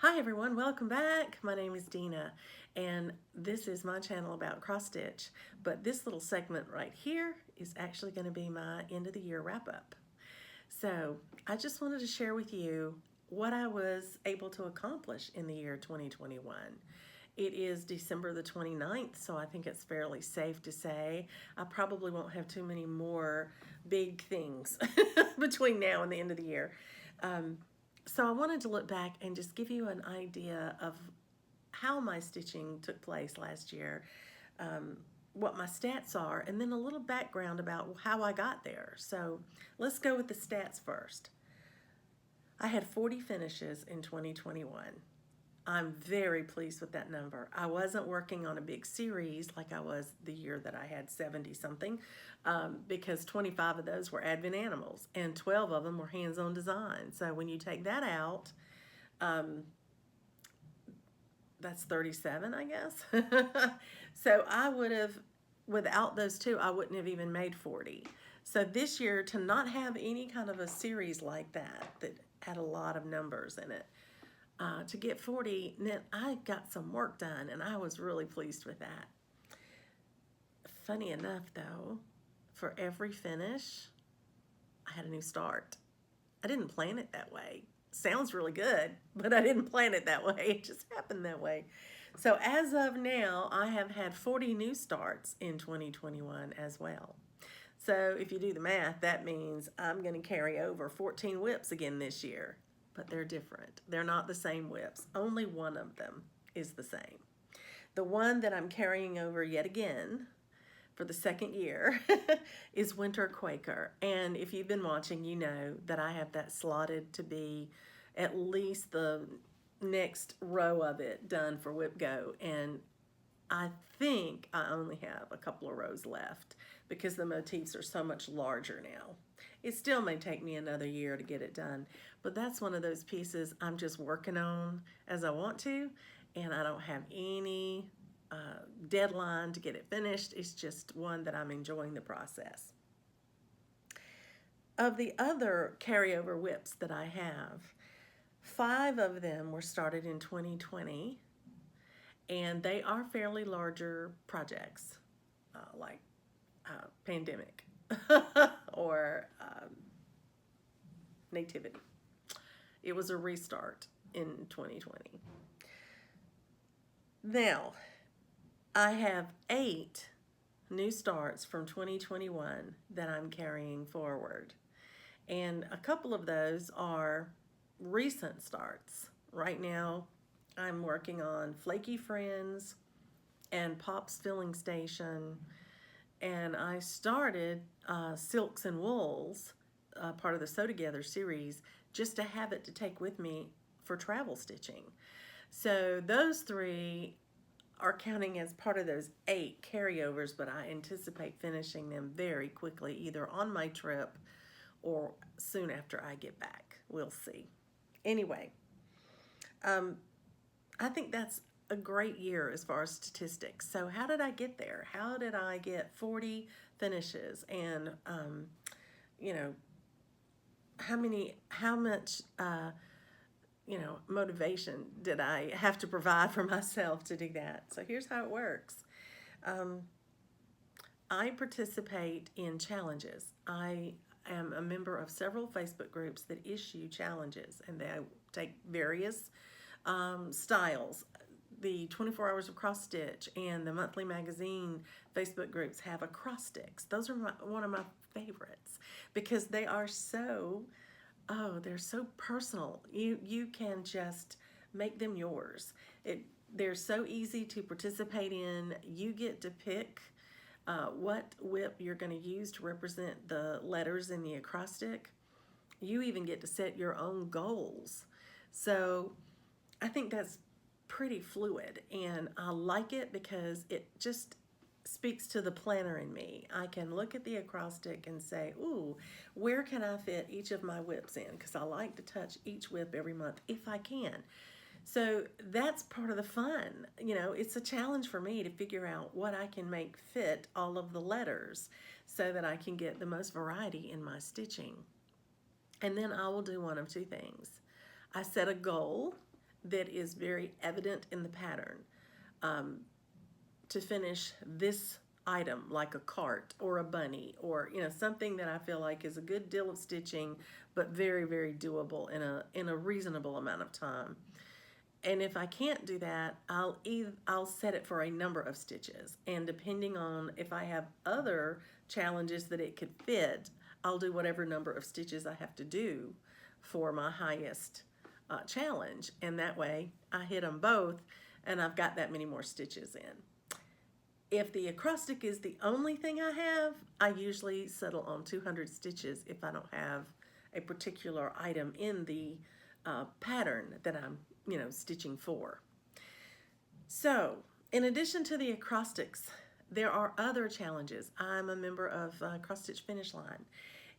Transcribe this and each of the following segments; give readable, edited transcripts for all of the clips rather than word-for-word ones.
Hi everyone, welcome back. My name is Dina and this is my channel about cross stitch, but this little segment right here is actually going to be my end of the year wrap up. So I just wanted to share with you what I was able to accomplish in the year 2021. It is December the 29th, so I think it's fairly safe to say I probably won't have too many more big things between now and the end of the year. So I wanted to look back and just give you an idea of how my stitching took place last year, what my stats are, and then a little background about how I got there. So let's go with the stats first. I had 40 finishes in 2021. I'm very pleased with that number. I wasn't working on a big series like I was the year that I had 70 something, because 25 of those were Advent Animals and 12 of them were hands-on design. So when you take that out, that's 37, I guess. So I would have, without those two, I wouldn't have even made 40. So this year, to not have any kind of a series like that had a lot of numbers in it, to get 40 meant I got some work done, and I was really pleased with that. Funny enough, though, for every finish, I had a new start. I didn't plan it that way. Sounds really good, but I didn't plan it that way. It just happened that way. So as of now, I have had 40 new starts in 2021 as well. So if you do the math, that means I'm going to carry over 14 whips again this year, but they're different. They're not the same whips. Only one of them is the same. The one that I'm carrying over yet again for the second year is Winter Quaker. And if you've been watching, you know that I have that slotted to be at least the next row of it done for Whip Go. And I think I only have a couple of rows left because the motifs are so much larger now. It still may take me another year to get it done, but that's one of those pieces I'm just working on as I want to, and I don't have any deadline to get it finished. It's just one that I'm enjoying the process. Of the other carryover whips that I have, 5 of them were started in 2020, and they are fairly larger projects, like pandemic or nativity. It was a restart in 2020. Now, I have 8 new starts from 2021 that I'm carrying forward. And a couple of those are recent starts. Right now, I'm working on Flaky Friends and Pop's Filling Station. And I started Silks and Wools, part of the Sew Together series, just to have it to take with me for travel stitching. So those 3 are counting as part of those 8 carryovers, but I anticipate finishing them very quickly, either on my trip or soon after I get back. We'll see. Anyway, I think that's a great year as far as statistics. So how did I get there? How did I get 40 finishes? And, you know, how much, motivation did I have to provide for myself to do that? So here's how it works. I participate in challenges. I am a member of several Facebook groups that issue challenges, and they take various styles. The 24 Hours of Cross Stitch and the monthly magazine Facebook groups have acrostics. Those are one of my favorites because they are so, they're so personal. You can just make them yours. They're so easy to participate in. You get to pick what whip you're going to use to represent the letters in the acrostic. You even get to set your own goals. So I think that's pretty fluid, and I like it because it just speaks to the planner in me. I can look at the acrostic and say, ooh, where can I fit each of my whips in? Because I like to touch each whip every month if I can. So that's part of the fun. It's a challenge for me to figure out what I can make fit all of the letters so that I can get the most variety in my stitching. And then I will do one of 2 things. I set a goal that is very evident in the pattern, to finish this item, like a cart or a bunny, or something that I feel like is a good deal of stitching, but very, very doable in a reasonable amount of time. And if I can't do that, I'll set it for a number of stitches, and depending on if I have other challenges that it could fit, I'll do whatever number of stitches I have to do for my highest challenge, and that way I hit them both and I've got that many more stitches in. If the acrostic is the only thing I have, I usually settle on 200 stitches if I don't have a particular item in the pattern that I'm stitching for. So in addition to the acrostics, there are other challenges. I'm a member of Cross Stitch Finish Line,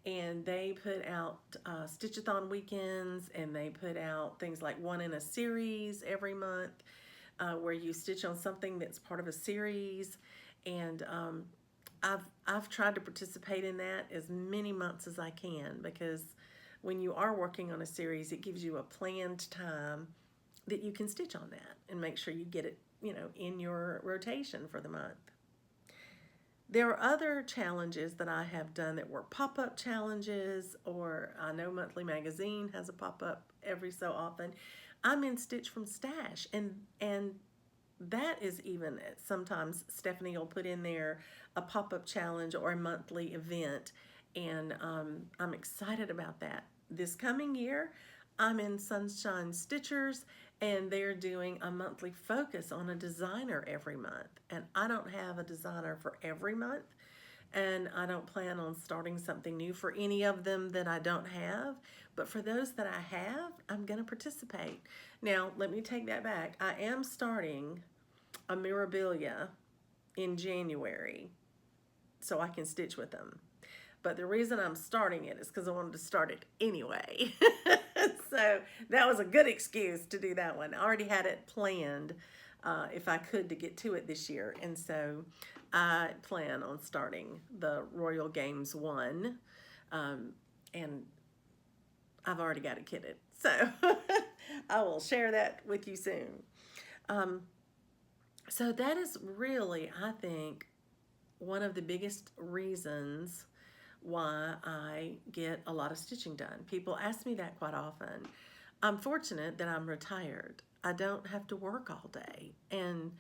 and they put out Stitchathon weekends, and they put out things like one in a series every month, where you stitch on something that's part of a series. And I've tried to participate in that as many months as I can, because when you are working on a series, it gives you a planned time that you can stitch on that and make sure you get it in your rotation for the month. There are other challenges that I have done that were pop-up challenges, or I know Monthly Magazine has a pop-up every so often. I'm in Stitch from Stash, and that is even, sometimes Stephanie will put in there a pop-up challenge or a monthly event, and I'm excited about that. This coming year, I'm in Sunshine Stitchers, and they're doing a monthly focus on a designer every month, and I don't have a designer for every month, and I don't plan on starting something new for any of them that I don't have, but for those that I have, I'm going to participate. Now, let me take that back. I am starting a Mirabilia in January so I can stitch with them. But the reason I'm starting it is because I wanted to start it anyway. So that was a good excuse to do that one. I already had it planned if I could to get to it this year. And so I plan on starting the Royal Games 1. And I've already got it kitted. So I will share that with you soon. So that is really, I think, one of the biggest reasons why I get a lot of stitching done. People ask me that quite often. I'm fortunate that I'm retired. I don't have to work all day, and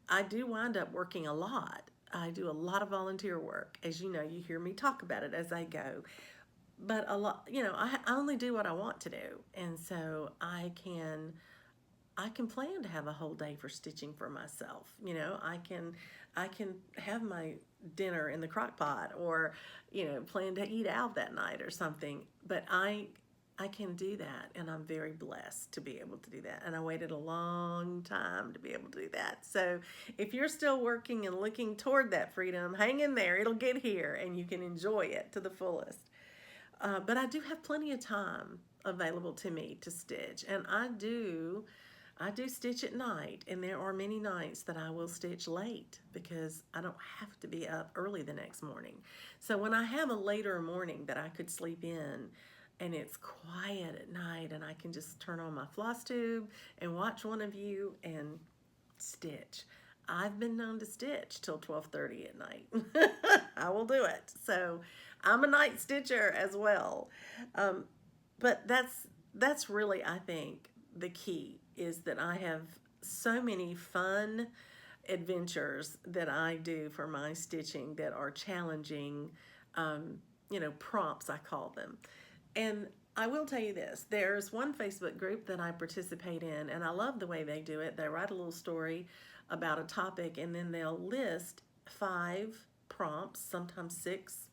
I do wind up working a lot. I do a lot of volunteer work. As you know, you hear me talk about it as I go. But a lot, I only do what I want to do, and so I can plan to have a whole day for stitching for myself. I can have my dinner in the crock pot, or plan to eat out that night or something. But I can do that, and I'm very blessed to be able to do that. And I waited a long time to be able to do that. So if you're still working and looking toward that freedom, hang in there. It'll get here, and you can enjoy it to the fullest. But I do have plenty of time available to me to stitch, and I do stitch at night, and there are many nights that I will stitch late because I don't have to be up early the next morning. So when I have a later morning that I could sleep in, and it's quiet at night, and I can just turn on my floss tube and watch one of you and stitch. I've been known to stitch till 12:30 at night. I will do it. So I'm a night stitcher as well. But that's really, I think, the key, is that I have so many fun adventures that I do for my stitching that are challenging, prompts, I call them. And I will tell you this, there's one Facebook group that I participate in, and I love the way they do it. They write a little story about a topic, and then they'll list 5 prompts, sometimes 6,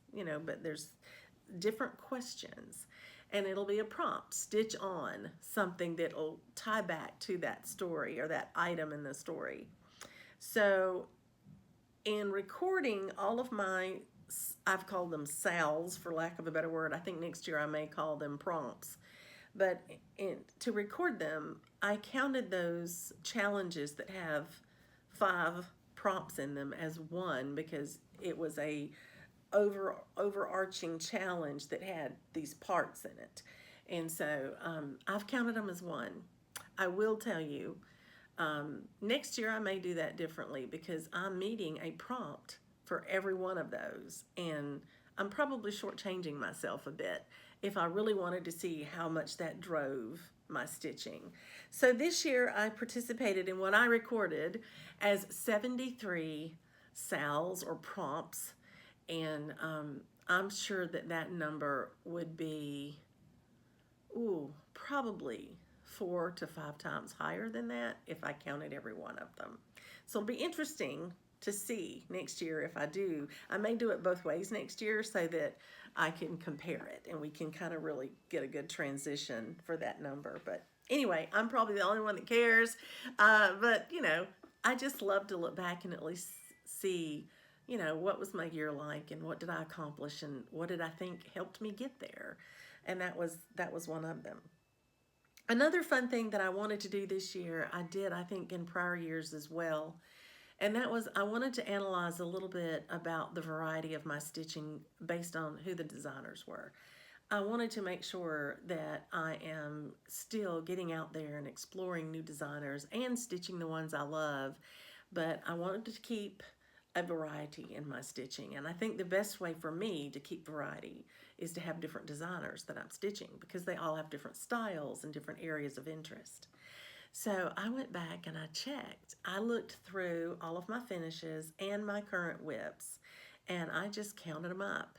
but there's different questions. And it'll be a prompt, stitch on something that'll tie back to that story or that item in the story. So in recording all of my, I've called them salves for lack of a better word. I think next year I may call them prompts. But to record them, I counted those challenges that have 5 prompts in them as one, because it was a overarching challenge that had these parts in it. And so I've counted them as one. I will tell you, next year I may do that differently because I'm meeting a prompt for every one of those. And I'm probably shortchanging myself a bit if I really wanted to see how much that drove my stitching. So this year I participated in what I recorded as 73 SALs or prompts. And I'm sure that that number would be, probably 4 to 5 times higher than that if I counted every one of them. So it'll be interesting to see next year if I do. I may do it both ways next year so that I can compare it and we can kind of really get a good transition for that number. But anyway, I'm probably the only one that cares. But, you know, I just love to look back and at least see, you know, what was my year like and what did I accomplish and what did I think helped me get there. And that was one of them. Another fun thing that I wanted to do this year, I did, I think, in prior years as well, and that was I wanted to analyze a little bit about the variety of my stitching based on who the designers were. I wanted to make sure that I am still getting out there and exploring new designers and stitching the ones I love, but I wanted to keep a variety in my stitching. And I think the best way for me to keep variety is to have different designers that I'm stitching because they all have different styles and different areas of interest. So I went back and I checked. I looked through all of my finishes and my current whips and I just counted them up.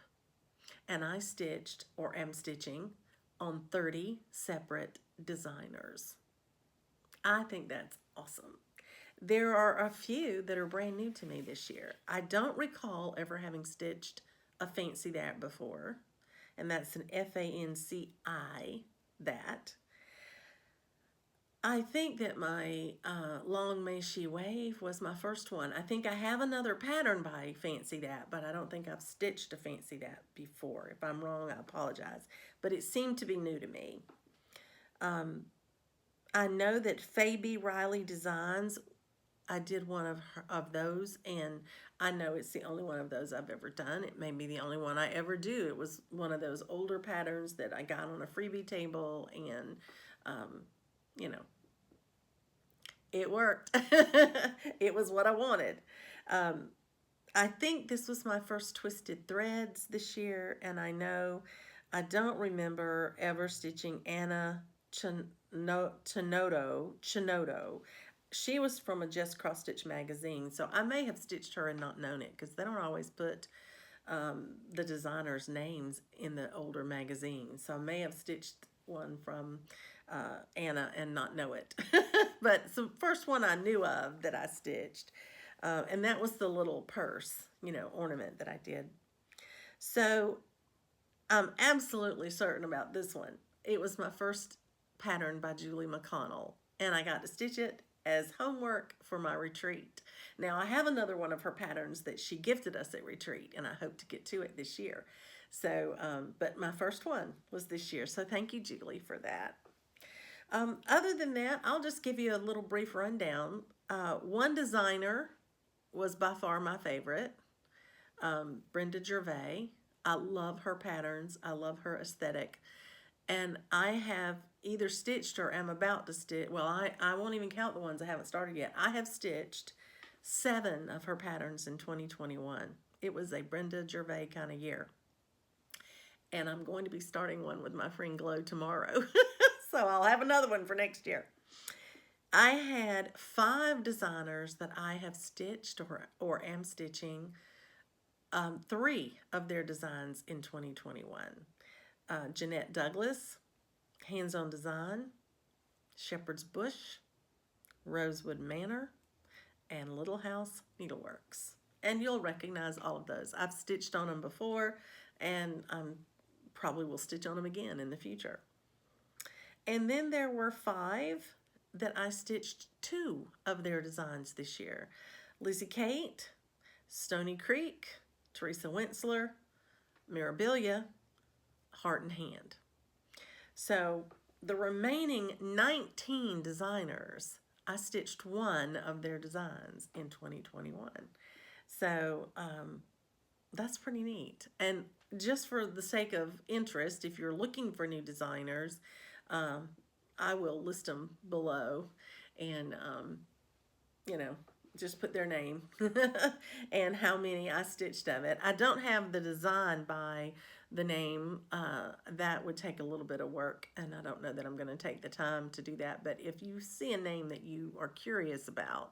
And I stitched or am stitching on 30 separate designers. I think that's awesome. There are a few that are brand new to me this year. I don't recall ever having stitched a Fancy That before, and that's an Fanci, that. I think that my Long May She Wave was my first one. I think I have another pattern by Fancy That, but I don't think I've stitched a Fancy That before. If I'm wrong, I apologize. But it seemed to be new to me. I know that Fabi Rielly Designs, I did one of those, and I know it's the only one of those I've ever done. It may be the only one I ever do. It was one of those older patterns that I got on a freebie table, and you know, it worked. It was what I wanted. I think this was my first Twisted Threads this year, and I know I don't remember ever stitching Anna Chinotto. She was from a Just Cross Stitch magazine, so I may have stitched her and not known it because they don't always put the designers' names in the older magazines. So I may have stitched one from Anna and not know it. But the first one I knew of that I stitched, and that was the little purse, you know, ornament that I did. So I'm absolutely certain about this one. It was my first pattern by Julie McConnell, and I got to stitch it as homework for my retreat. Now I have another one of her patterns that she gifted us at retreat, and I hope to get to it this year. So, but my first one was this year. So thank you, Julie, for that. Other than that, I'll just give you a little brief rundown. One designer was by far my favorite, Brenda Gervais. I love her patterns. I love her aesthetic. And I have either stitched or am about to stitch. Well, I won't even count the ones I haven't started yet. I have stitched 7 of her patterns in 2021. It was a Brenda Gervais kind of year. And I'm going to be starting one with my friend Glow tomorrow. So I'll have another one for next year. I had 5 designers that I have stitched or am stitching 3 of their designs in 2021. Jeanette Douglas, Hands on Design, Shepherd's Bush, Rosewood Manor, and Little House Needleworks. And you'll recognize all of those. I've stitched on them before, and probably will stitch on them again in the future. And then there were 5 that I stitched 2 of their designs this year. Lizzie Kate, Stony Creek, Teresa Wentzler, Mirabilia, Heart and Hand. So the remaining 19 designers, I stitched 1 of their designs in 2021. So that's pretty neat. And just for the sake of interest, if you're looking for new designers, I will list them below, and you know, just put their name and how many I stitched of it. I don't have the design by the name. That would take a little bit of work, and I don't know that I'm going to take the time to do that. But if you see a name that you are curious about,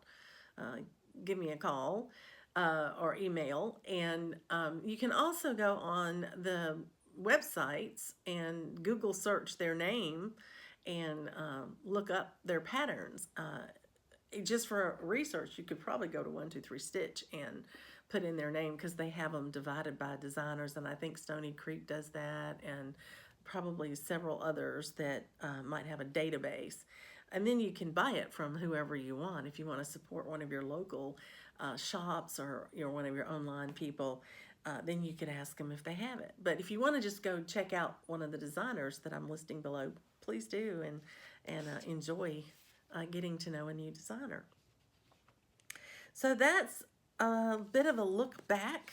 give me a call or email. And you can also go on the websites and Google search their name and look up their patterns. Just for research, you could probably go to 123 Stitch and put in their name, because they have them divided by designers, and I think Stony Creek does that, and probably several others that might have a database. And then you can buy it from whoever you want. If you want to support one of your local shops, or one of your online people, then you could ask them if they have it. But if you want to just go check out one of the designers that I'm listing below, please do, and enjoy getting to know a new designer. So that's a bit of a look back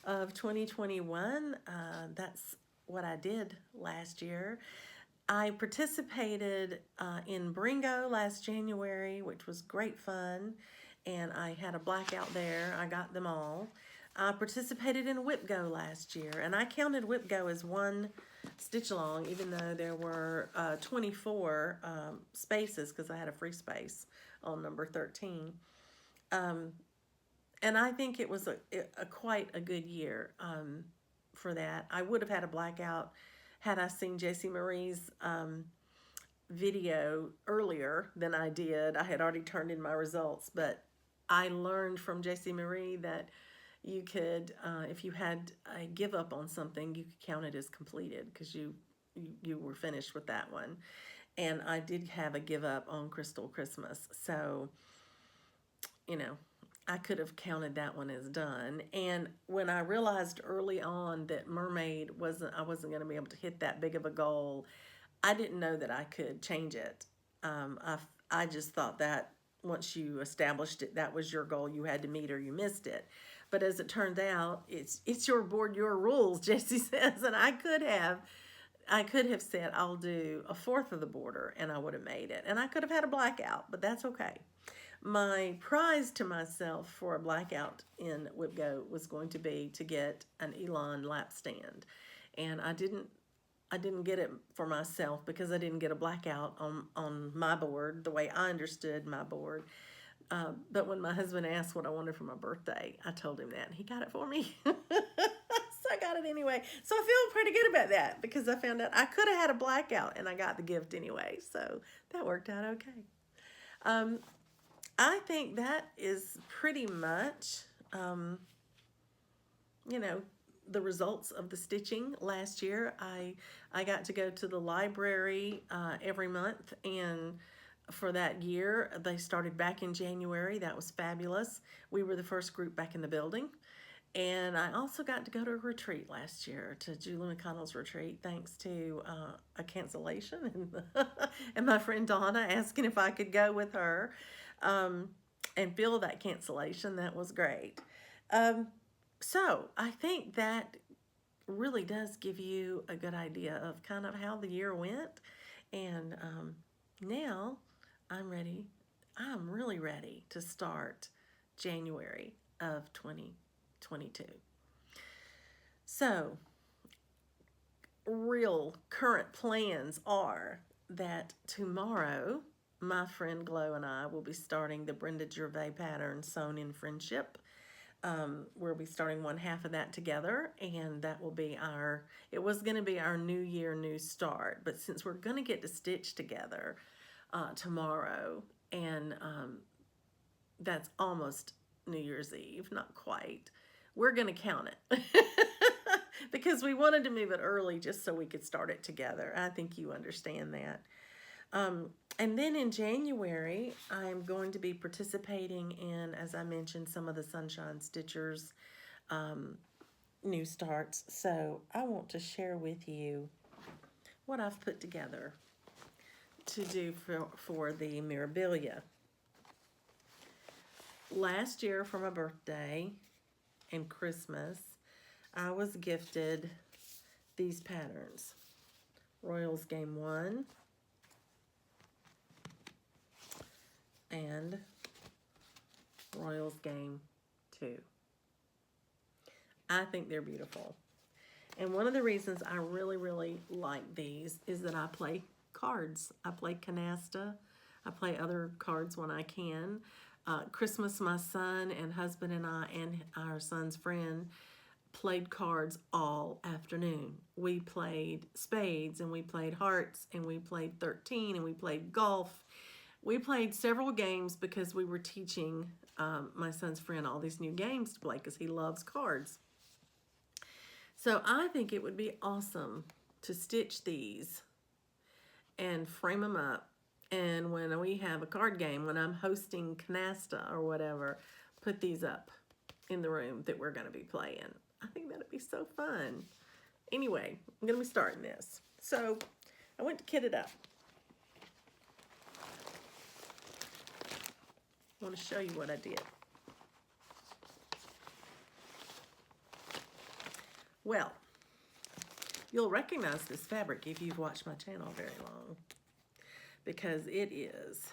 of 2021. That's what I did last year. I participated in Bringo last January, which was great fun, and I had a blackout there. I got them all. I participated in Whip Go last year, and I counted Whip Go as one stitch along, even though there were 24 spaces, because I had a free space on number 13. And I think it was a quite a good year for that. I would have had a blackout had I seen Jessie Marie's video earlier than I did. I had already turned in my results, but I learned from Jessie Marie that you could, if you had a give up on something, you could count it as completed, because you were finished with that one. And I did have a give up on Crystal Christmas, so I could have counted that one as done. And when I realized early on that Mermaid I wasn't going to be able to hit that big of a goal, I didn't know that I could change it. I just thought that once you established it, that was your goal you had to meet, or you missed it. But as it turned out, it's your board, your rules, Jessie says. And I could have said, I'll do a fourth of the border, and I would have made it. And I could have had a blackout, but that's okay. My prize to myself for a blackout in Whip Go was going to be to get an Elon lap stand. And I didn't get it for myself, because I didn't get a blackout on my board the way I understood my board. But when my husband asked what I wanted for my birthday, I told him that, and he got it for me. So I got it anyway. So I feel pretty good about that, because I found out I could have had a blackout and I got the gift anyway. So that worked out okay. I think that is pretty much, the results of the stitching last year. I got to go to the library every month, and for that year, they started back in January. That was fabulous. We were the first group back in the building. And I also got to go to a retreat last year, to Julie McConnell's retreat, thanks to a cancellation and my friend Donna asking if I could go with her and fill that cancellation. That was great. So I think that really does give you a good idea of kind of how the year went. And now I'm really ready to start January of 2022. So real current plans are that tomorrow my friend Glow and I will be starting the Brenda Gervais pattern, Sewn in Friendship. We'll be starting one half of that together, and that will be it was going to be our New Year, New Start, but since we're going to get to stitch together tomorrow, and that's almost New Year's Eve, not quite, we're going to count it. Because we wanted to move it early just so we could start it together. I think you understand that. And then in January, I'm going to be participating in, as I mentioned, some of the Sunshine Stitchers new starts. So I want to share with you what I've put together to do for the Mirabilia. Last year for my birthday and Christmas, I was gifted these patterns. Royals Game 1, and Royals Game 2. I think they're beautiful. And one of the reasons I really, really like these is that I play cards. I play canasta. I play other cards when I can. Christmas, my son and husband and I and our son's friend played cards all afternoon. We played spades and we played hearts and we played 13 and we played golf. We played several games because we were teaching my son's friend all these new games to play because he loves cards. So I think it would be awesome to stitch these and frame them up. And when we have a card game, when I'm hosting canasta or whatever, put these up in the room that we're going to be playing. I think that'd be so fun. Anyway, I'm going to be starting this. So I went to kit it up. I want to show you what I did. Well, you'll recognize this fabric if you've watched my channel very long, because it is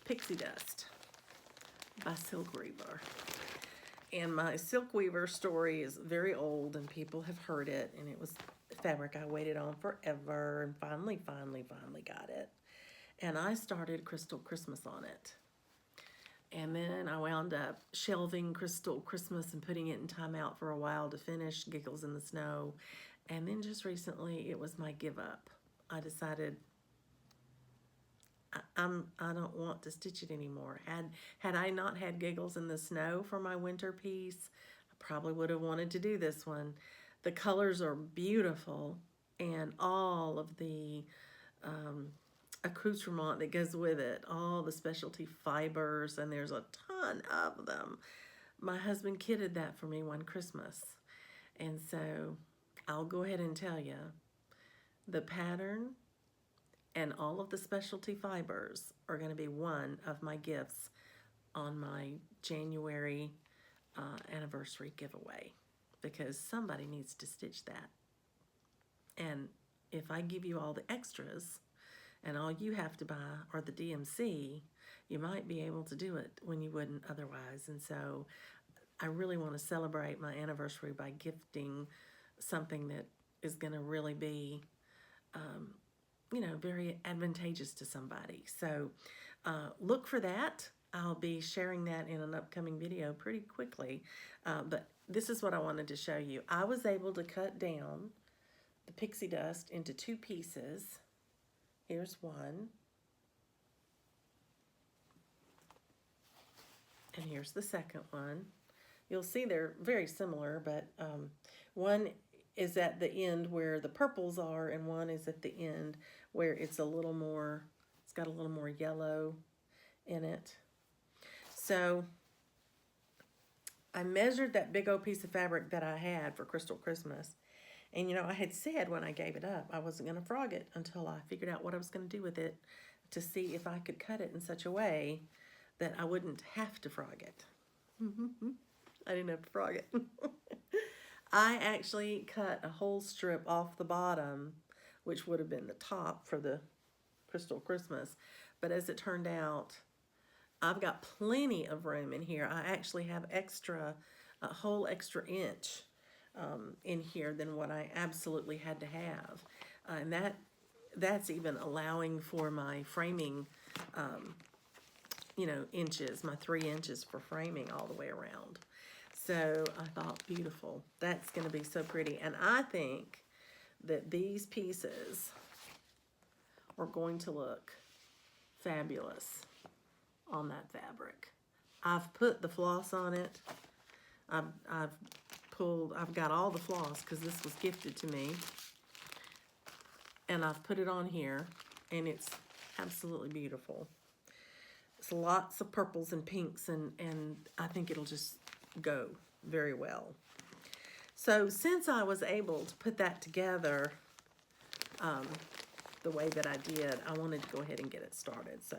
Pixie Dust by Silk Weaver. And my Silk Weaver story is very old and people have heard it, and it was fabric I waited on forever and finally got it. And I started Crystal Christmas on it. And then I wound up shelving Crystal Christmas and putting it in timeout for a while to finish Giggles in the Snow. And then just recently, it was my give up. I decided I don't want to stitch it anymore. Had I not had Giggles in the Snow for my winter piece, I probably would have wanted to do this one. The colors are beautiful, and all of the accoutrement that goes with it, all the specialty fibers, and there's a ton of them. My husband kitted that for me one Christmas, and so I'll go ahead and tell you, the pattern and all of the specialty fibers are going to be one of my gifts on my January anniversary giveaway, because somebody needs to stitch that. And if I give you all the extras and all you have to buy are the DMC, you might be able to do it when you wouldn't otherwise. And so I really want to celebrate my anniversary by gifting something that is going to really be, you know, very advantageous to somebody. So look for that. I'll be sharing that in an upcoming video pretty quickly. But this is what I wanted to show you. I was able to cut down the pixie dust into 2 pieces. Here's one. And here's the second one. You'll see they're very similar, but one is at the end where the purples are, and one is at the end where it's a little more, it's got a little more yellow in it. So I measured that big old piece of fabric that I had for Crystal Christmas. And, you know, I had said when I gave it up, I wasn't going to frog it until I figured out what I was going to do with it to see if I could cut it in such a way that I wouldn't have to frog it. I didn't have to frog it. I actually cut a whole strip off the bottom, which would have been the top for the Crystal Christmas. But as it turned out, I've got plenty of room in here. I actually have a whole extra inch in here than what I absolutely had to have. And that's even allowing for my framing, you know, inches, my 3 inches for framing all the way around. So I thought, beautiful. That's going to be so pretty. And I think that these pieces are going to look fabulous on that fabric. I've put the floss on it. I've got all the floss because this was gifted to me. And I've put it on here, and it's absolutely beautiful. It's lots of purples and pinks, and I think it'll just go very well. So since I was able to put that together the way that I did, I wanted to go ahead and get it started. So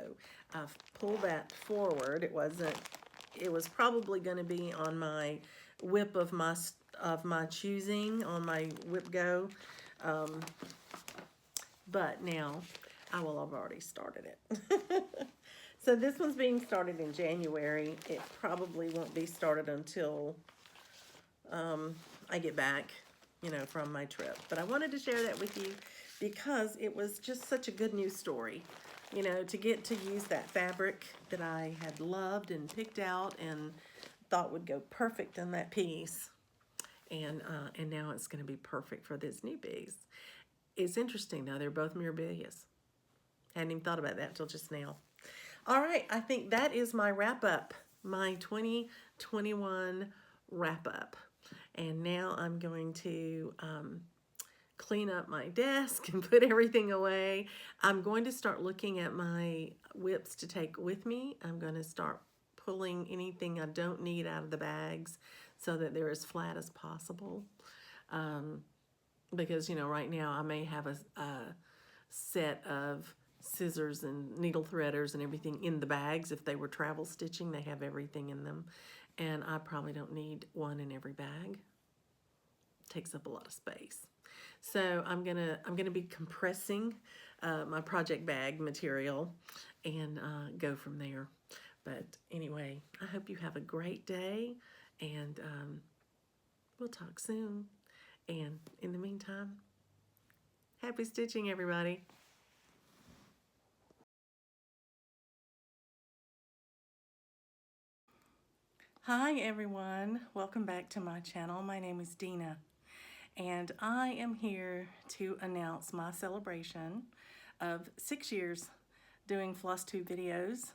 I've pulled that forward. It was probably going to be on my whip of my choosing, on my whip go, but now I will have already started it. So this one's being started in January. It probably won't be started until I get back, from my trip. But I wanted to share that with you because it was just such a good news story. To get to use that fabric that I had loved and picked out and thought would go perfect in that piece. And now it's going to be perfect for this new piece. It's interesting though, they're both mirabilias. Hadn't even thought about that till just now. All right, I think that is my wrap up, my 2021 wrap up. And now I'm going to clean up my desk and put everything away. I'm going to start looking at my whips to take with me. I'm going to start pulling anything I don't need out of the bags so that they're as flat as possible. Because, right now I may have a set of scissors and needle threaders and everything in the bags. If they were travel stitching, they have everything in them. And I probably don't need one in every bag. It takes up a lot of space. So I'm gonna be compressing my project bag material and go from there. But anyway, I hope you have a great day, and we'll talk soon. And in the meantime, happy stitching, everybody. Hi everyone, welcome back to my channel. My name is Dina, and I am here to announce my celebration of 6 years doing FlossTube videos.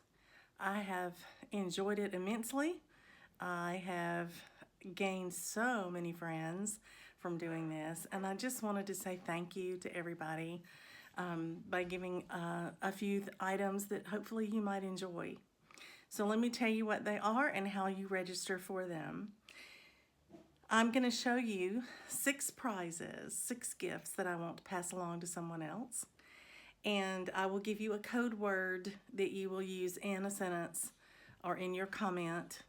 I have enjoyed it immensely. I have gained so many friends from doing this, and I just wanted to say thank you to everybody by giving a few items that hopefully you might enjoy. So let me tell you what they are and how you register for them. I'm going to show you 6 prizes, 6 gifts that I want to pass along to someone else. And I will give you a code word that you will use in a sentence or in your comment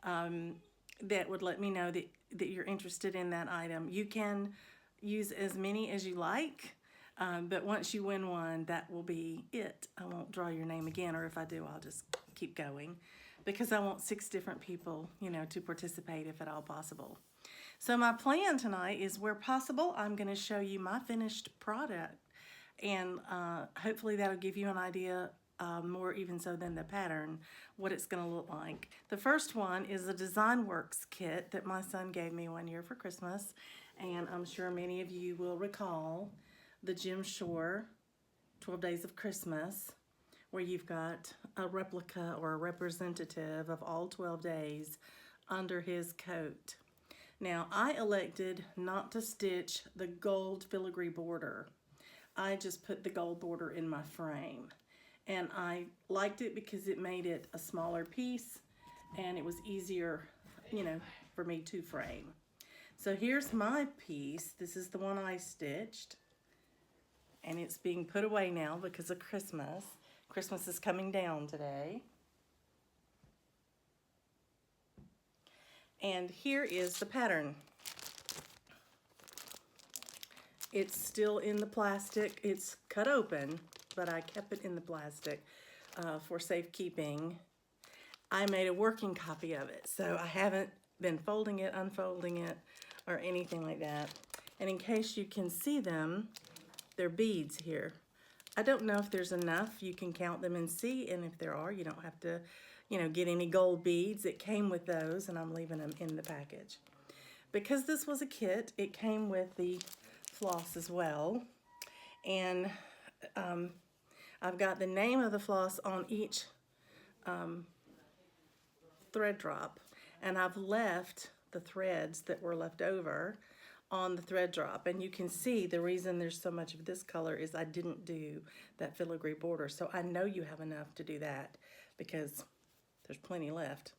that would let me know that you're interested in that item. You can use as many as you like, but once you win one, that will be it. I won't draw your name again, or if I do, I'll just keep going, because I want 6 different people, to participate if at all possible. So my plan tonight is, where possible, I'm going to show you my finished product, and hopefully that'll give you an idea, more even so than the pattern, what it's going to look like. The first one is a Designworks kit that my son gave me one year for Christmas, and I'm sure many of you will recall the Jim Shore 12 Days of Christmas, where you've got a replica or a representative of all 12 days under his coat. Now, I elected not to stitch the gold filigree border. I just put the gold border in my frame. And I liked it because it made it a smaller piece and it was easier, for me to frame. So here's my piece. This is the one I stitched. And it's being put away now because of Christmas. Christmas is coming down today. And here is the pattern. It's still in the plastic. It's cut open, but I kept it in the plastic for safekeeping. I made a working copy of it, so I haven't been folding it, unfolding it, or anything like that. And in case you can see them, they're beads here. I don't know if there's enough. You can count them and see, and if there are, you don't have to, get any gold beads. It came with those, and I'm leaving them in the package. Because this was a kit, it came with the floss as well. And I've got the name of the floss on each thread drop, and I've left the threads that were left over on the thread drop. And you can see the reason there's so much of this color is I didn't do that filigree border. So I know you have enough to do that because there's plenty left.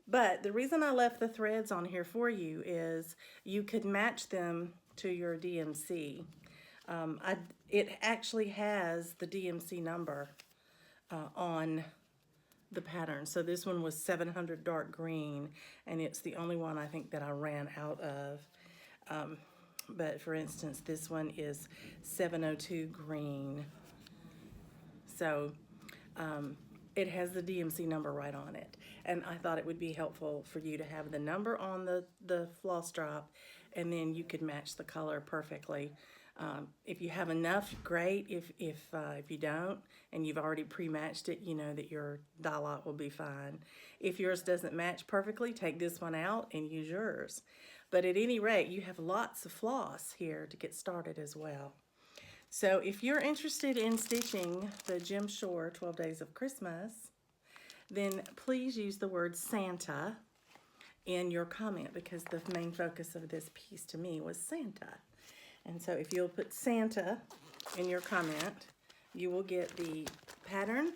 But the reason I left the threads on here for you is you could match them to your DMC. It actually has the DMC number on the pattern. So this one was 700 dark green, and it's the only one I think that I ran out of. But for instance, this one is 702 green. So it has the DMC number right on it. And I thought it would be helpful for you to have the number on the floss drop, and then you could match the color perfectly. If you have enough, great. If you don't, and you've already pre-matched it, you know that your die lot will be fine. If yours doesn't match perfectly, take this one out and use yours. But at any rate, you have lots of floss here to get started as well. So if you're interested in stitching the Jim Shore 12 Days of Christmas, then please use the word Santa in your comment, because the main focus of this piece to me was Santa. And so if you'll put Santa in your comment, you will get the pattern,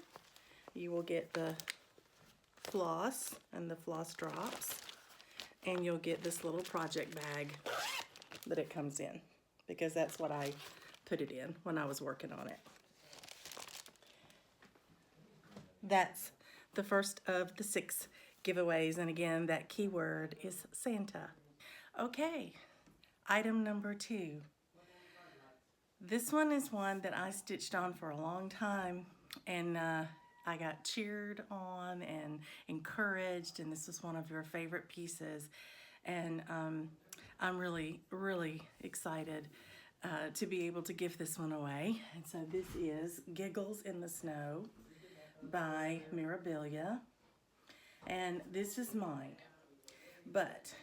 you will get the floss and the floss drops, and you'll get this little project bag that it comes in, because that's what I put it in when I was working on it. That's the first of the 6 giveaways, and again, that keyword is Santa. Okay, item number 2. This one is one that I stitched on for a long time, and I got cheered on and encouraged, and this was one of your favorite pieces, and I'm really, really excited to be able to give this one away. And so this is Giggles in the Snow by Mirabilia, and this is mine, but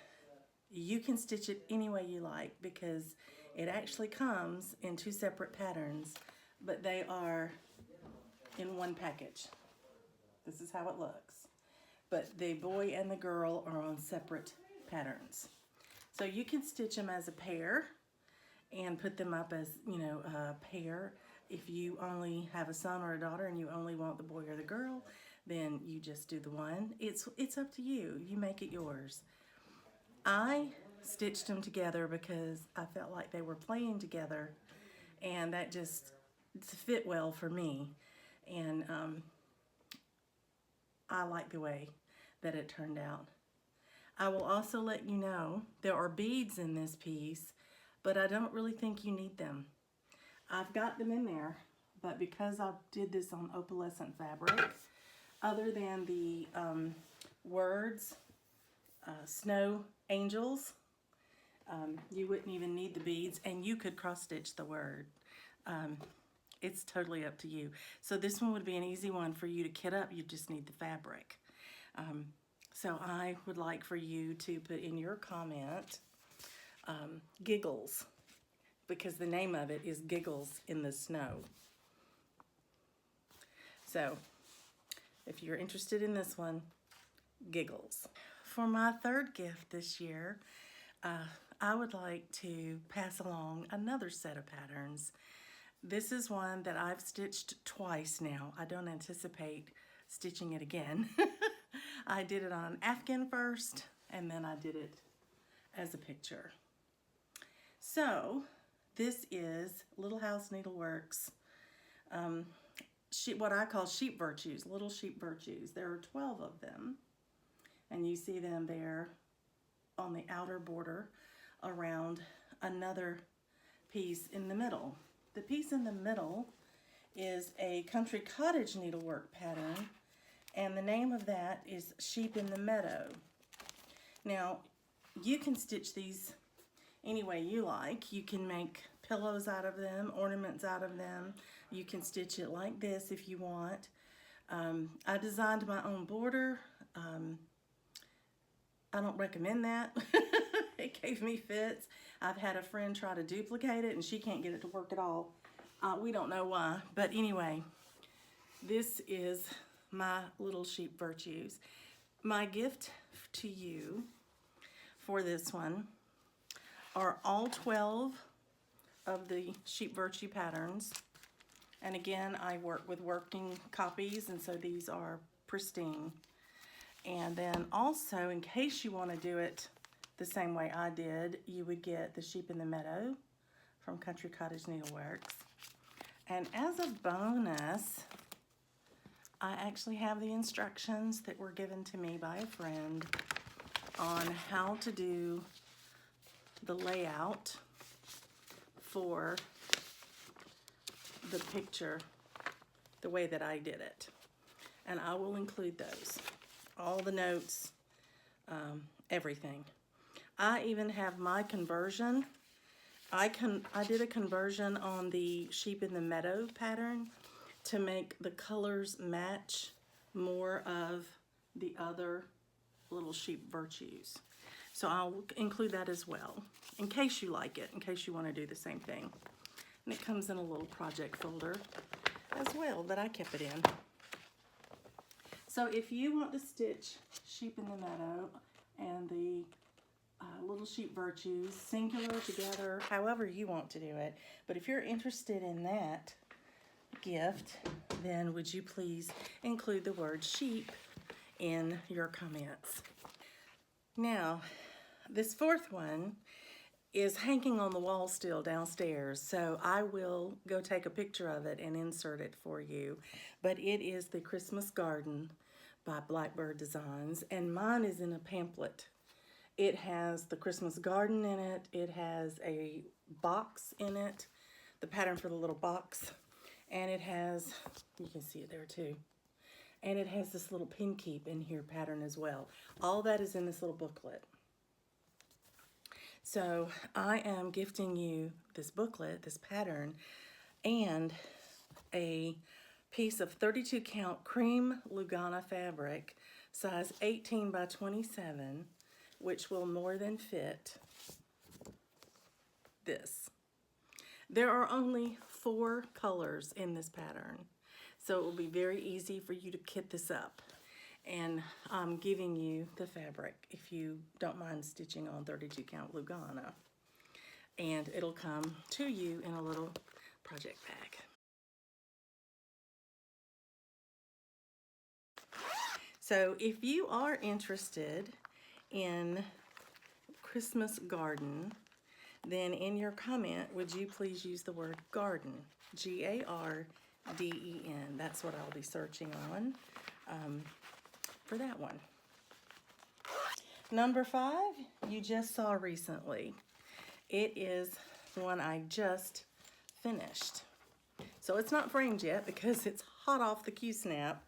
you can stitch it any way you like, because it actually comes in 2 separate patterns, but they are in one package. This is how it looks, but the boy and the girl are on separate patterns. So you can stitch them as a pair and put them up as, you know, a pair. If you only have a son or a daughter and you only want the boy or the girl, then you just do the one. It's up to you. You make it yours. I stitched them together because I felt like they were playing together, and that just fit well for me. And I like the way that it turned out. I will also let you know there are beads in this piece, but I don't really think you need them. I've got them in there, but because I did this on opalescent fabric, other than the words, Snow Angels, you wouldn't even need the beads, and you could cross stitch the word. It's totally up to you. So this one would be an easy one for you to kit up. You just need the fabric. So I would like for you to put in your comment Giggles, because the name of it is Giggles in the Snow. So if you're interested in this one, Giggles. For my 3rd gift this year, I would like to pass along another set of patterns. This is one that I've stitched twice now. I don't anticipate stitching it again. I did it on an Afghan first, and then I did it as a picture. So this is Little House Needleworks, what I call sheep virtues, little sheep virtues. There are 12 of them, and you see them there on the outer border around another piece in the middle. The piece in the middle is a country cottage needlework pattern, and the name of that is Sheep in the Meadow. Now, you can stitch these any way you like. You can make pillows out of them, ornaments out of them. You can stitch it like this if you want. I designed my own border. I don't recommend that. It gave me fits. I've had a friend try to duplicate it, and she can't get it to work at all. We don't know why, but anyway, this is my little sheep virtues. My gift to you for this one are all 12 of the sheep virtue patterns. And again, I work with working copies, and so these are pristine. And then also, in case you want to do it the same way I did, you would get the Sheep in the Meadow from Country Cottage Needleworks. And as a bonus, I actually have the instructions that were given to me by a friend on how to do the layout for the picture the way that I did it. and I will include those, all the notes, everything. I even have my conversion. I did a conversion on the Sheep in the Meadow pattern to make the colors match more of the other little sheep virtues. So I'll include that as well, in case you like it, in case you want to do the same thing. And it comes in a little project folder as well that I kept it in. So if you want to stitch Sheep in the Meadow and the little sheep virtues, singular, together, however you want to do it, but if you're interested in that gift, then would you please include the word sheep in your comments. Now, this fourth one is hanging on the wall still downstairs, so I will go take a picture of it and insert it for you. But it is the Christmas Garden by Blackbird Designs, and mine is in a pamphlet. It has the Christmas garden in it, it has a box in it, the pattern for the little box, and it has, you can see it there too, and it has this little pin keep in here pattern as well. All that is in this little booklet. So I am gifting you this booklet, this pattern, and a piece of 32 count cream Lugana fabric, size 18 by 27, which will more than fit this. There are only 4 colors in this pattern, so it will be very easy for you to kit this up. And I'm giving you the fabric if you don't mind stitching on 32 count Lugana. And it'll come to you in a little project bag. So if you are interested in Christmas garden, then in your comment, would you please use the word garden, Garden. That's what I'll be searching on for that one. Number 5, you just saw recently. It is one I just finished. So it's not framed yet because it's hot off the Q-snap,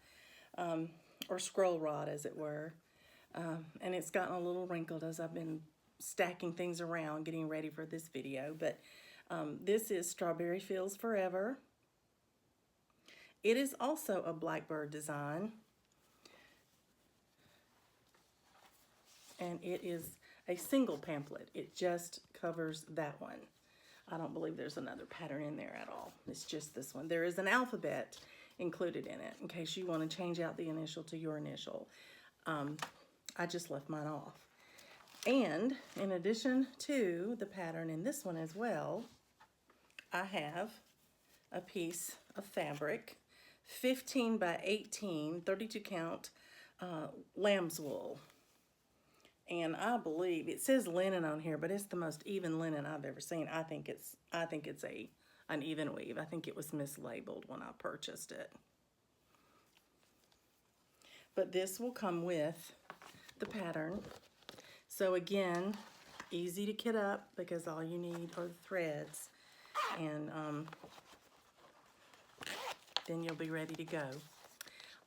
or scroll rod as it were. And it's gotten a little wrinkled as I've been stacking things around, getting ready for this video. But this is Strawberry Fields Forever. It is also a Blackbird design. And it is a single pamphlet. It just covers that one. I don't believe there's another pattern in there at all. It's just this one. There is an alphabet included in it in case you want to change out the initial to your initial. I just left mine off. And in addition to the pattern in this one as well, I have a piece of fabric, 15 by 18, 32 count lamb's wool. And I believe it says linen on here, but it's the most even linen I've ever seen. I think it's an even weave. I think it was mislabeled when I purchased it. But this will come with the pattern. So again, easy to kit up because all you need are the threads, and then you'll be ready to go.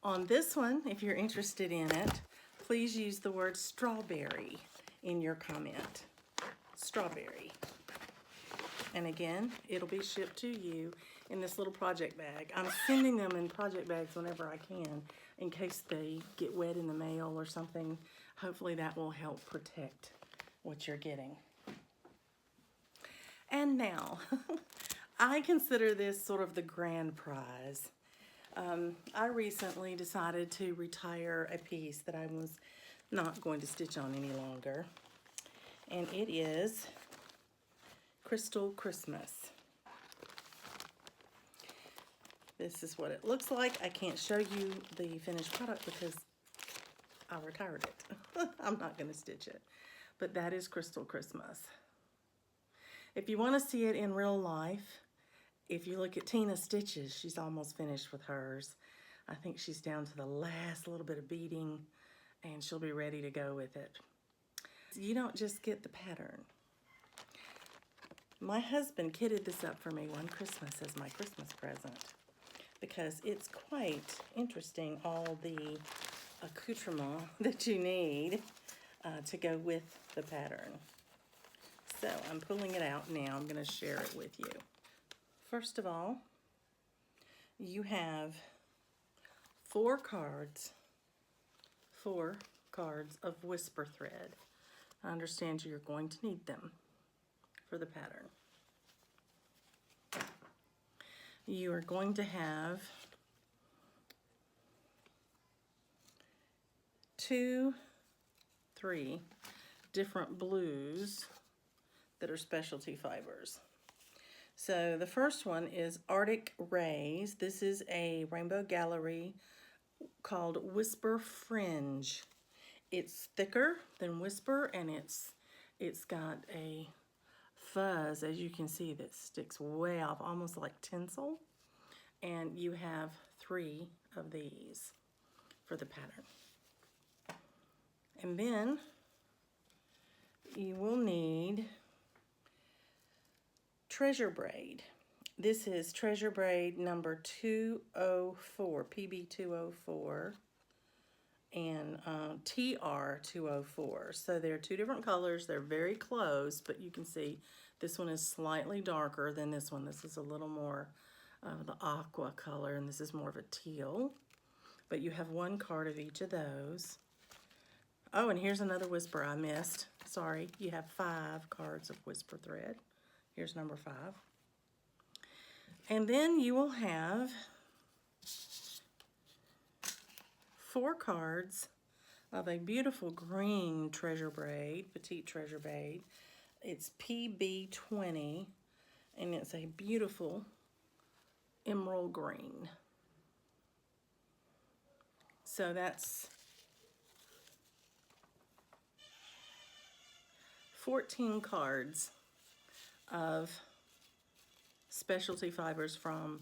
On this one, if you're interested in it, please use the word strawberry in your comment. Strawberry. And again, it'll be shipped to you in this little project bag. I'm sending them in project bags whenever I can in case they get wet in the mail or something. Hopefully that will help protect what you're getting. And now, I consider this sort of the grand prize. I recently decided to retire a piece that I was not going to stitch on any longer. And it is Crystal Christmas. This is what it looks like. I can't show you the finished product because I retired it. I'm not going to stitch it. But that is Crystal Christmas. If you want to see it in real life, if you look at Tina's stitches, she's almost finished with hers. I think she's down to the last little bit of beading and she'll be ready to go with it. You don't just get the pattern. My husband kitted this up for me one Christmas as my Christmas present because it's quite interesting, all the accoutrement that you need to go with the pattern. So I'm pulling it out now. I'm going to share it with you. First of all, you have 4 cards of whisper thread. I understand you're going to need them for the pattern. You are going to have 3 different blues that are specialty fibers. So the first one is Arctic Rays. This is a Rainbow Gallery called Whisper Fringe. It's thicker than Whisper, and it's got a fuzz, as you can see, that sticks way off, almost like tinsel. And you have 3 of these for the pattern. And then you will need Treasure Braid. This is Treasure Braid number 204, PB 204, and TR 204. So they're 2 different colors. They're very close, but you can see this one is slightly darker than this one. This is a little more of the aqua color, and this is more of a teal. But you have 1 card of each of those. Oh, and here's another Whisper I missed. Sorry, you have 5 cards of Whisper thread. Here's number 5. And then you will have 4 cards of a beautiful green Treasure Braid, Petite Treasure Braid. It's PB 20, and it's a beautiful emerald green. So that's 14 cards of specialty fibers from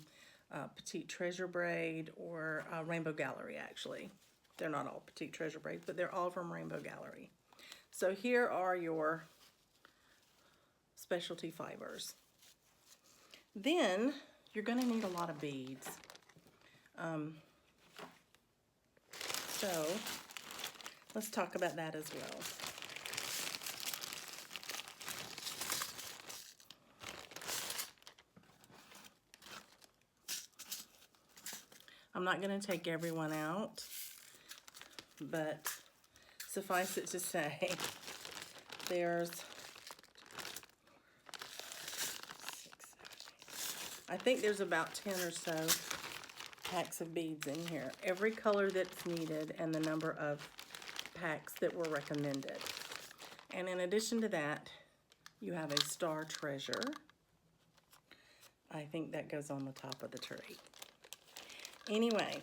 Petite Treasure Braid or Rainbow Gallery, actually. They're not all Petite Treasure Braid, but they're all from Rainbow Gallery. So here are your specialty fibers. Then you're going to need a lot of beads. So let's talk about that as well. I'm not going to take everyone out, but suffice it to say, there's 6, 7, 8. I think there's about 10 or so packs of beads in here. Every color that's needed and the number of packs that were recommended. And in addition to that, you have a Star Treasure. I think that goes on the top of the tree. Anyway,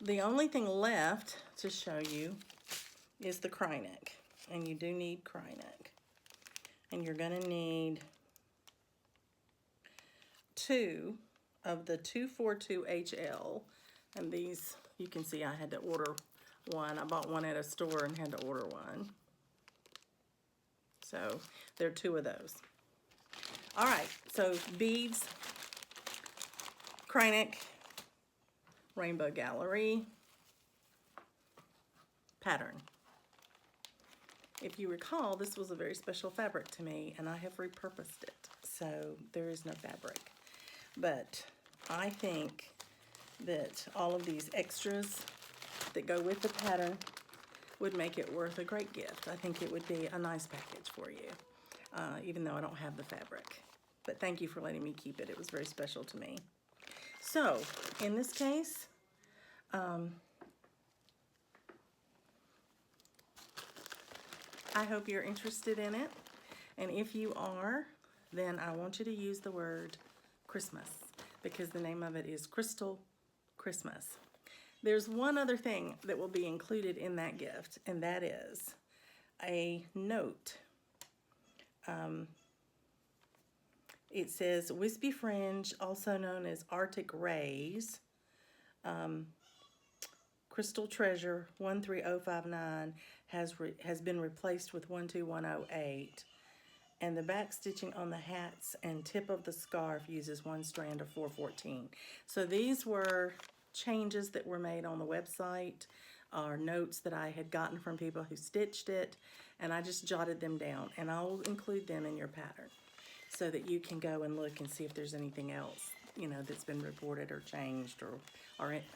the only thing left to show you is the Kryneck, and you do need Kryneck. And you're going to need 2 of the 242HL, and these, you can see I had to order one. I bought one at a store and had to order one. So there are 2 of those. All right, so beads, Kryneck, Rainbow Gallery, pattern. If you recall, this was a very special fabric to me, and I have repurposed it, so there is no fabric. But I think that all of these extras that go with the pattern would make it worth a great gift. I think it would be a nice package for you, even though I don't have the fabric. But thank you for letting me keep it. It was very special to me. So, in this case, I hope you're interested in it. And if you are, then I want you to use the word Christmas, because the name of it is Crystal Christmas. There's one other thing that will be included in that gift, and that is a note. It says, Wispy Fringe, also known as Arctic Rays, Crystal Treasure 13059 has been replaced with 12108. And the back stitching on the hats and tip of the scarf uses 1 strand of 414. So these were changes that were made on the website, or notes that I had gotten from people who stitched it, and I just jotted them down, and I'll include them in your pattern so that you can go and look and see if there's anything else, you know, that's been reported or changed or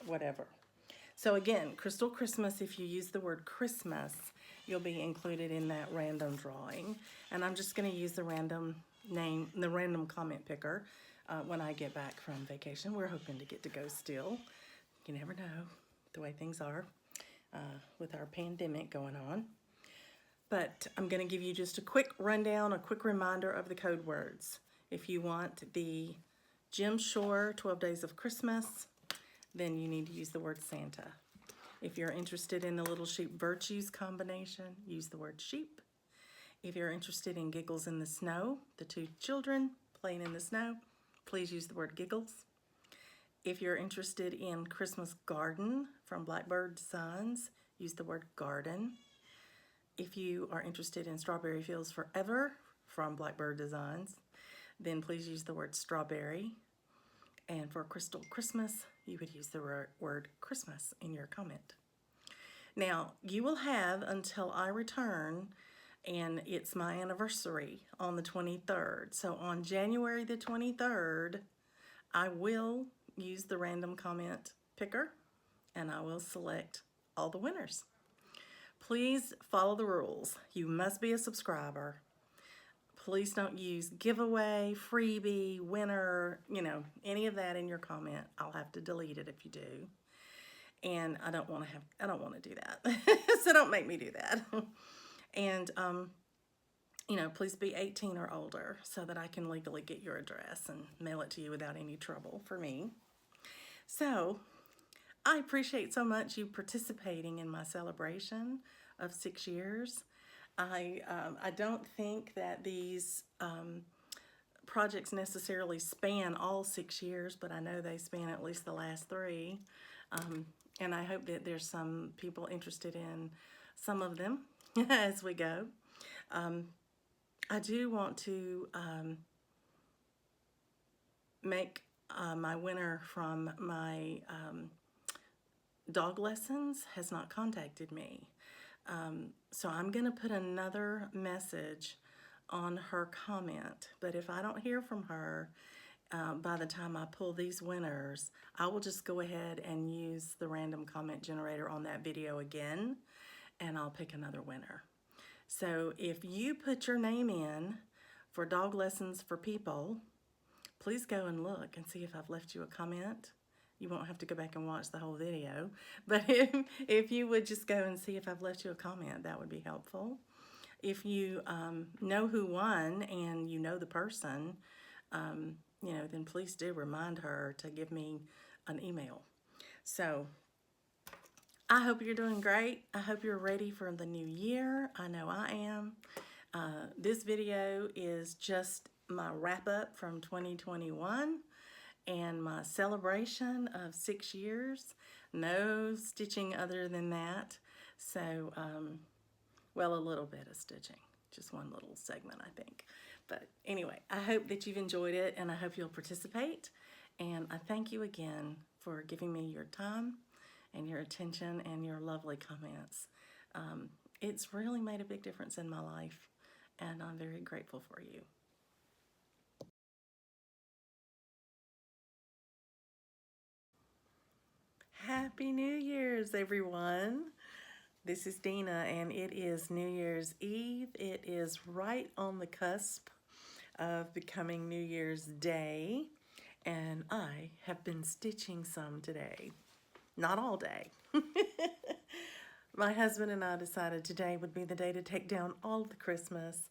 whatever. So again, Crystal Christmas, if you use the word Christmas, you'll be included in that random drawing. And I'm just going to use the random name, the random comment picker when I get back from vacation. We're hoping to get to go still. You never know the way things are with our pandemic going on. But I'm going to give you just a quick rundown, a quick reminder of the code words. If you want the Jim Shore 12 Days of Christmas, then you need to use the word Santa. If you're interested in the Little Sheep Virtues combination, use the word sheep. If you're interested in Giggles in the Snow, the 2 children playing in the snow, please use the word giggles. If you're interested in Christmas Garden from Blackbird Designs, use the word garden. If you are interested in Strawberry Fields Forever from Blackbird Designs, then please use the word strawberry. And for Crystal Christmas, you would use the word Christmas in your comment. Now, you will have until I return, and it's my anniversary on the 23rd. So on January the 23rd, I will use the random comment picker, and I will select all the winners. Please follow the rules. You must be a subscriber. Please don't use giveaway, freebie, winner, you know, any of that in your comment. I'll have to delete it if you do. And I don't want to do that. So don't make me do that. And, you know, please be 18 or older so that I can legally get your address and mail it to you without any trouble for me. So I appreciate so much you participating in my celebration of 6 years. I don't think that these projects necessarily span all 6 years, but I know they span at least the last 3. And I hope that there's some people interested in some of them as we go. I do want to make my winner from my dog lessons has not contacted me. So I'm going to put another message on her comment, but if I don't hear from her by the time I pull these winners, I will just go ahead and use the random comment generator on that video again, and I'll pick another winner. So if you put your name in for Dog Lessons for People, please go and look and see if I've left you a comment. You won't have to go back and watch the whole video, but if you would just go and see if I've left you a comment, that would be helpful. If you know who won and you know the person, you know, then please do remind her to give me an email. So I hope you're doing great. I hope you're ready for the new year. I know I am. This video is just my wrap up from 2021. And my celebration of 6 years. No stitching other than that. So, well, a little bit of stitching. Just one little segment, I think. But anyway, I hope that you've enjoyed it, and I hope you'll participate. And I thank you again for giving me your time and your attention and your lovely comments. It's really made a big difference in my life, and I'm very grateful for you. Happy New Year's, everyone. This is Dina, and it is New Year's Eve. It is right on the cusp of becoming New Year's Day, and I have been stitching some today. Not all day. My husband and I decided today would be the day to take down all of the Christmas,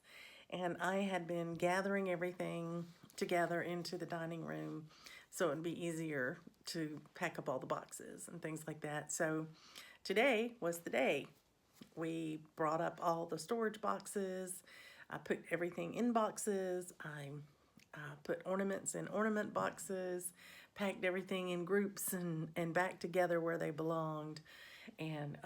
and I had been gathering everything together into the dining room so it would be easier to pack up all the boxes and things like that. So today was the day. We brought up all the storage boxes. I put everything in boxes. I put ornaments in ornament boxes, packed everything in groups and back together where they belonged. And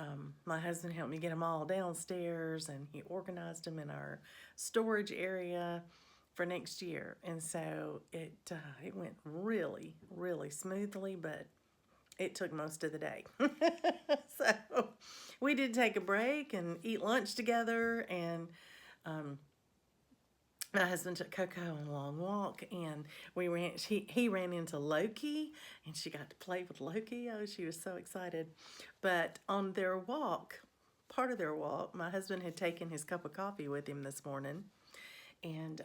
my husband helped me get them all downstairs, and he organized them in our storage area for next year. And so it went really, really smoothly, but it took most of the day. So we did take a break and eat lunch together, and my husband took Coco on a long walk, and he ran into Loki, and she got to play with Loki. Oh, she was so excited. But on their walk, part of their walk, my husband had taken his cup of coffee with him this morning, and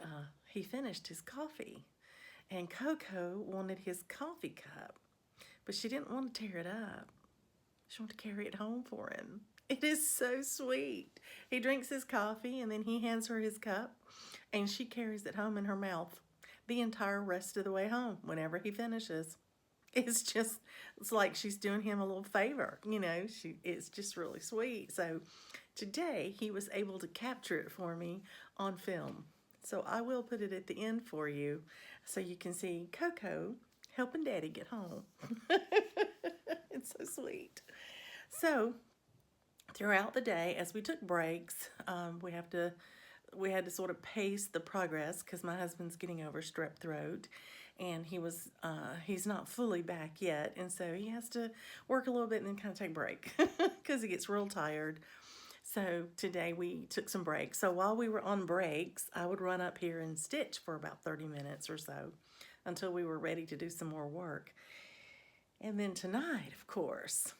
he finished his coffee. And Coco wanted his coffee cup, but she didn't want to tear it up. She wanted to carry it home for him. It is so sweet. He drinks his coffee, and then he hands her his cup, and she carries it home in her mouth the entire rest of the way home whenever he finishes. It's like she's doing him a little favor, it's just really sweet. So today he was able to capture it for me on film. So I will put it at the end for you so you can see Coco helping Daddy get home. It's so sweet. So throughout the day, as we took breaks, we had to sort of pace the progress because my husband's getting over strep throat, and he's not fully back yet, and so he has to work a little bit and then kind of take a break because he gets real tired. So today we took some breaks. So while we were on breaks, I would run up here and stitch for about 30 minutes or so until we were ready to do some more work. And then tonight, of course,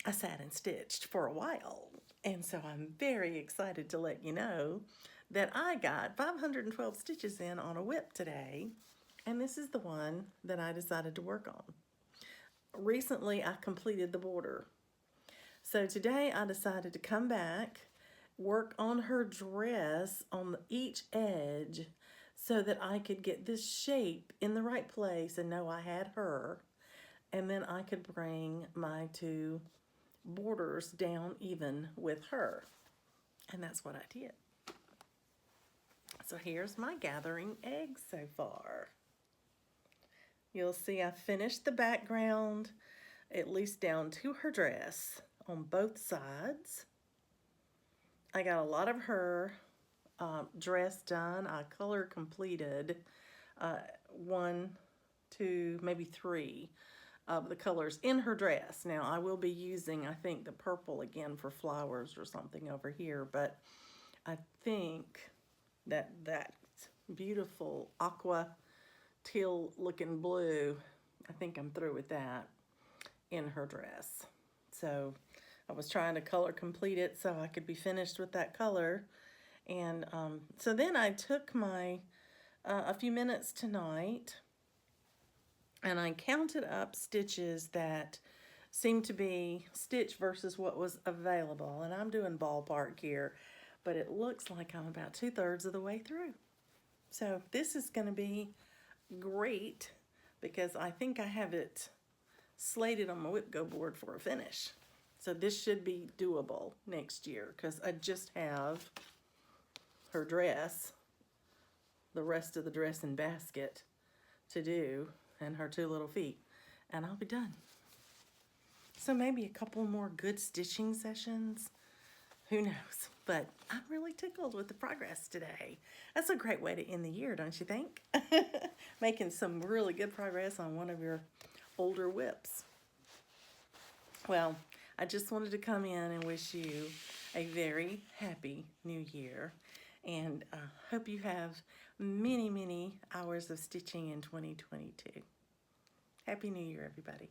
I sat and stitched for a while. And so I'm very excited to let you know that I got 512 stitches in on a whip today. And this is the one that I decided to work on. Recently, I completed the border. So today I decided to come back, work on her dress on each edge so that I could get this shape in the right place and know I had her. And then I could bring my two borders down even with her. And that's what I did. So here's my gathering eggs so far. You'll see I finished the background, at least down to her dress on both sides. I got a lot of her dress done. I color completed 1, 2, maybe 3 of the colors in her dress. Now I will be using, I think, the purple again for flowers or something over here, but I think that beautiful aqua teal looking blue, I think I'm through with that in her dress. So I was trying to color complete it so I could be finished with that color. And so then I took my a few minutes tonight and I counted up stitches that seemed to be stitch versus what was available. And I'm doing ballpark here, but it looks like I'm about 2/3 of the way through. So this is going to be great because I think I have it slated on my whip go board for a finish. So this should be doable next year because I just have her dress, the rest of the dress and basket to do, and her 2 little feet, and I'll be done. So maybe a couple more good stitching sessions, who knows? But I'm really tickled with the progress today. That's a great way to end the year, don't you think? Making some really good progress on one of your older whips. Well, I just wanted to come in and wish you a very happy new year, and hope you have many, many hours of stitching in 2022. Happy New Year, everybody.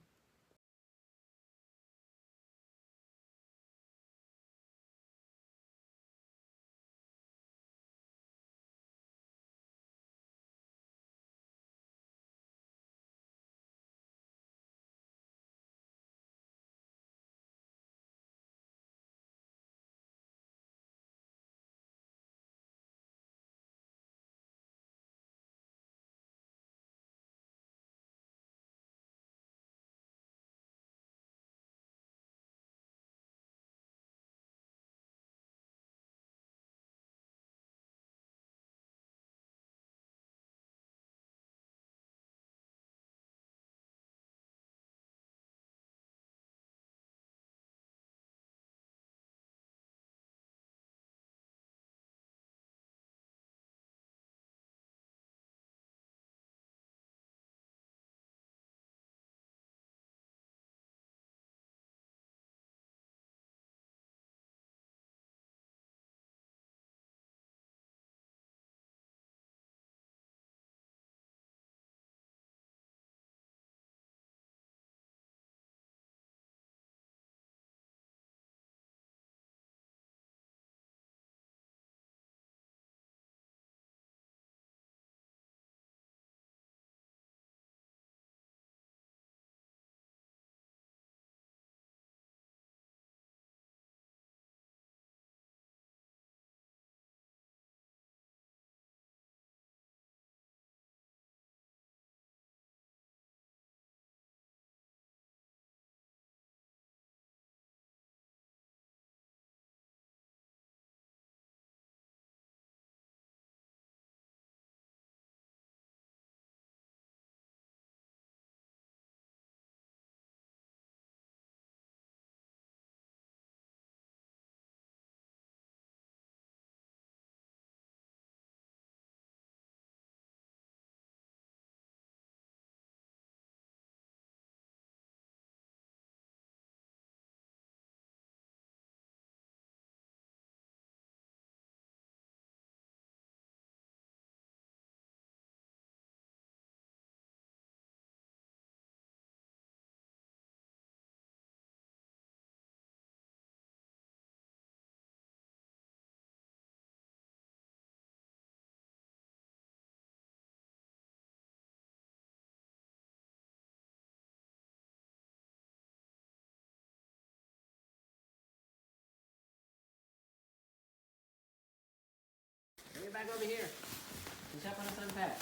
back over here. She's helping us unpack.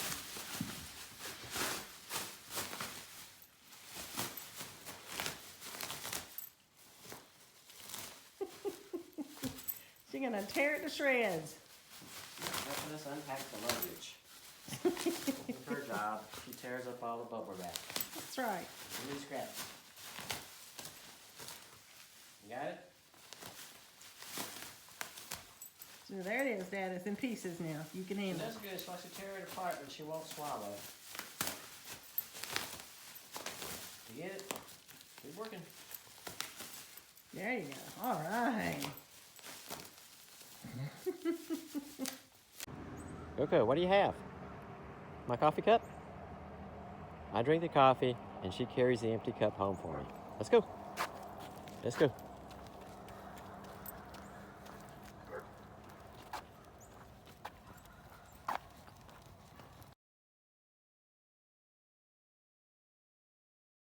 She's gonna tear it to shreds. Helping us unpack the luggage. It's her job. She tears up all the bubble wrap. That's right. Any scraps. You got it? So there it is, Dad. It's in pieces now. You can handle That's good. So I should tear it apart, but she won't swallow. You get it? Keep working. it. There you go. All right. Okay, what do you have? My coffee cup? I drink the coffee, and she carries the empty cup home for me. Let's go. Let's go.